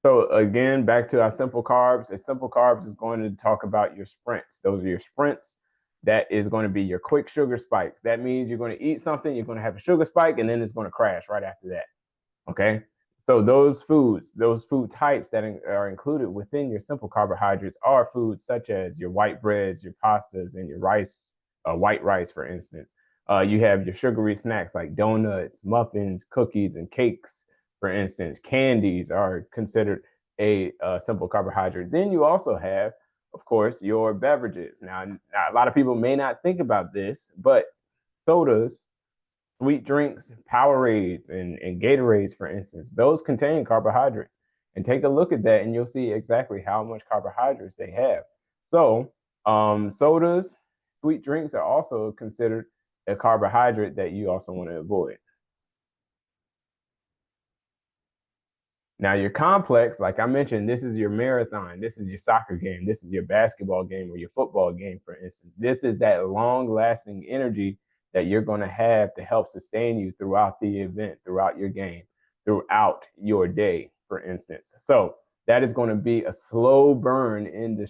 So again, back to our simple carbs. A simple carbs is going to talk about your sprints. Those are your sprints. That is going to be your quick sugar spikes. That means you're going to eat something, you're going to have a sugar spike, and then it's going to crash right after that. Okay. So those foods, those food types that are included within your simple carbohydrates are foods such as your white breads, your pastas, and your rice, white rice, for instance. You have your sugary snacks like donuts, muffins, cookies, and cakes, for instance. Candies are considered a simple carbohydrate. Then you also have, of course, your beverages. Now, a lot of people may not think about this, but sodas, sweet drinks, Powerades, and Gatorades, for instance, those contain carbohydrates. And take a look at that, and you'll see exactly how much carbohydrates they have. So, sodas, sweet drinks are also considered a carbohydrate that you also want to avoid. Now, your complex, like I mentioned, this is your marathon, this is your soccer game, this is your basketball game or your football game, for instance. This is that long lasting energy that you're going to have to help sustain you throughout the event, throughout your game, throughout your day, for instance. So, that is going to be a slow burn in the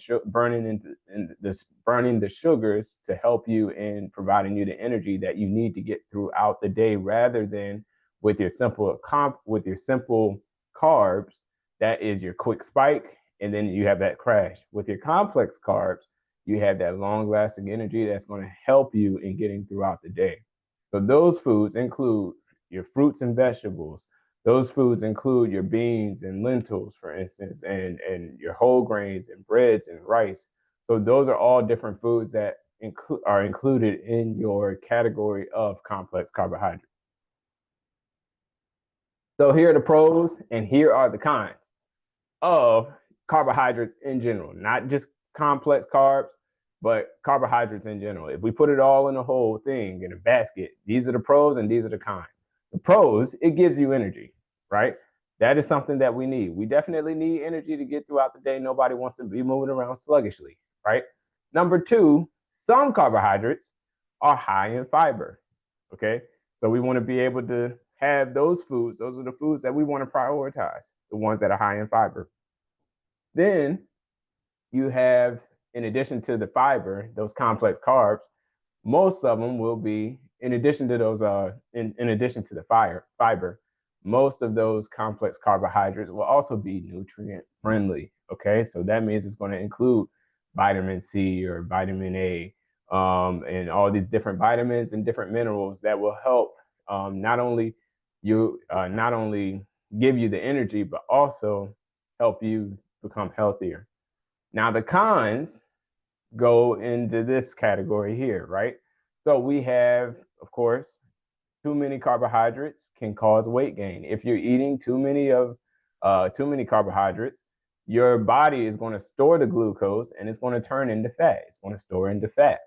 burning the sugars to help you in providing you the energy that you need to get throughout the day, rather than with your simple carbs, that is your quick spike, and then you have that crash. With your complex carbs, you have that long lasting energy that's going to help you in getting throughout the day. So those foods include your fruits and vegetables. Those foods include your beans and lentils, for instance, and your whole grains and breads and rice. So those are all different foods that are included in your category of complex carbohydrates. So here are the pros and here are the cons of carbohydrates in general, not just complex carbs, but carbohydrates in general. If we put it all in a whole thing in a basket, these are the pros and these are the cons. The pros, it gives you energy, right? That is something that we need. We definitely need energy to get throughout the day. Nobody wants to be moving around sluggishly, right? Number two, some carbohydrates are high in fiber, okay? So we want to be able to have those foods. Those are the foods that we want to prioritize, the ones that are high in fiber. Then you have, in addition to the fiber, those complex carbs, most of them will be, in addition to those, in addition to the fiber, most of those complex carbohydrates will also be nutrient friendly. Okay, so that means it's going to include vitamin C or vitamin A, and all these different vitamins and different minerals that will help, not only give you the energy, but also help you become healthier. Now, the cons go into this category here, right? So we have, of course, too many carbohydrates can cause weight gain. If you're eating too many carbohydrates, your body is going to store the glucose and it's going to turn into fat. It's going to store into fat.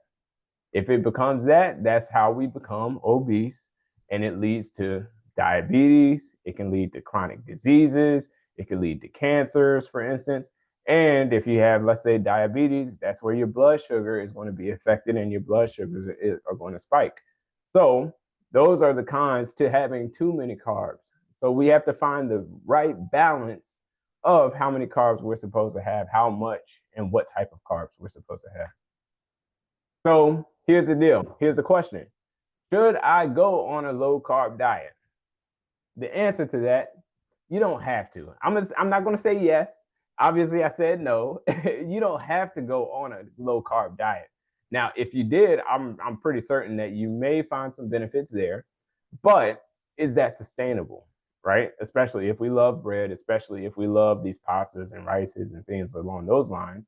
If it becomes that, that's how we become obese, and it leads to diabetes. It can lead to chronic diseases. It can lead to cancers, for instance. And if you have, let's say, diabetes, that's where your blood sugar is going to be affected and your blood sugars are going to spike. So, those are the cons to having too many carbs. So, we have to find the right balance of how many carbs we're supposed to have, how much, and what type of carbs we're supposed to have. So here's the deal. Here's the question. Should I go on a low carb diet? The answer to that, you don't have to. I'm not going to say yes. Obviously, I said no. You don't have to go on a low carb diet. Now, if you did, I'm pretty certain that you may find some benefits there, but is that sustainable, right? Especially if we love bread, especially if we love these pastas and rices and things along those lines.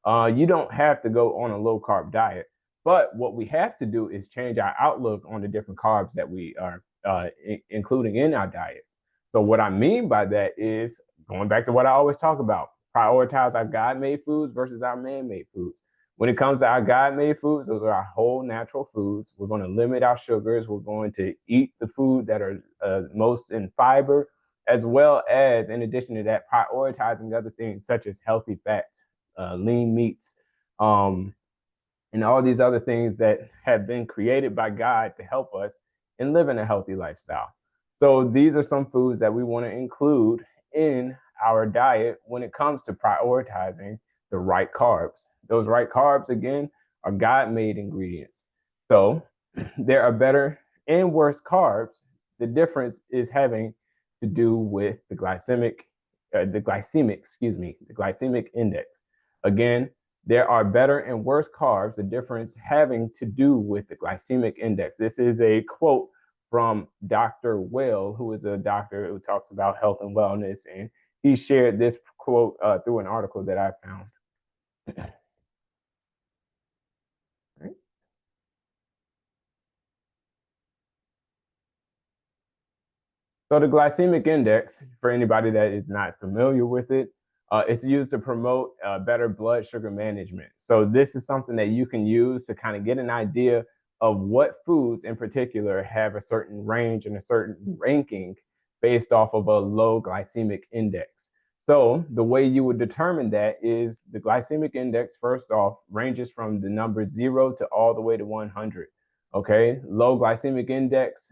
You don't have to go on a low carb diet. But what we have to do is change our outlook on the different carbs that we are including in our diets. So, what I mean by that is going back to what I always talk about, prioritize our God made foods versus our man made foods. When it comes to our God made foods, those are our whole natural foods. We're going to limit our sugars. We're going to eat the food that are most in fiber, as well as, in addition to that, prioritizing other things such as healthy fats, lean meats, um, and all these other things that have been created by God to help us in living a healthy lifestyle. So these are some foods that we want to include in our diet when it comes to prioritizing the right carbs. Those right carbs, again, are God made ingredients. So there are better and worse carbs. The difference is having to do with the glycemic index. Again, there are better and worse carbs, the difference having to do with the glycemic index. This is a quote from Dr. Well, who is a doctor who talks about health and wellness. And he shared this quote through an article that I found. Right? So the glycemic index, for anybody that is not familiar with it, it's used to promote better blood sugar management. So this is something that you can use to kind of get an idea of what foods in particular have a certain range and a certain ranking based off of a low glycemic index. So the way you would determine that is the glycemic index, first off, ranges from the number 0 to all the way to 100. Okay, low glycemic index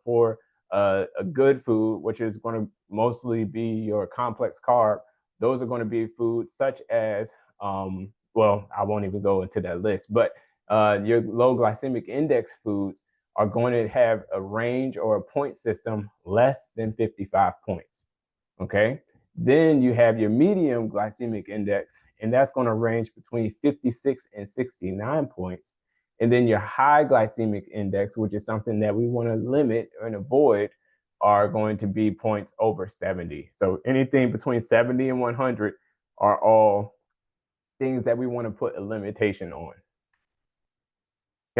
for a good food, which is going to mostly be your complex carb. Those are going to be foods such as, well, I won't even go into that list, but your low glycemic index foods are going to have a range or a point system less than 55 points. Okay. Then you have your medium glycemic index, and that's going to range between 56 and 69 points. And then your high glycemic index, which is something that we want to limit and avoid, are going to be points over 70. So anything between 70 and 100 are all things that we want to put a limitation on.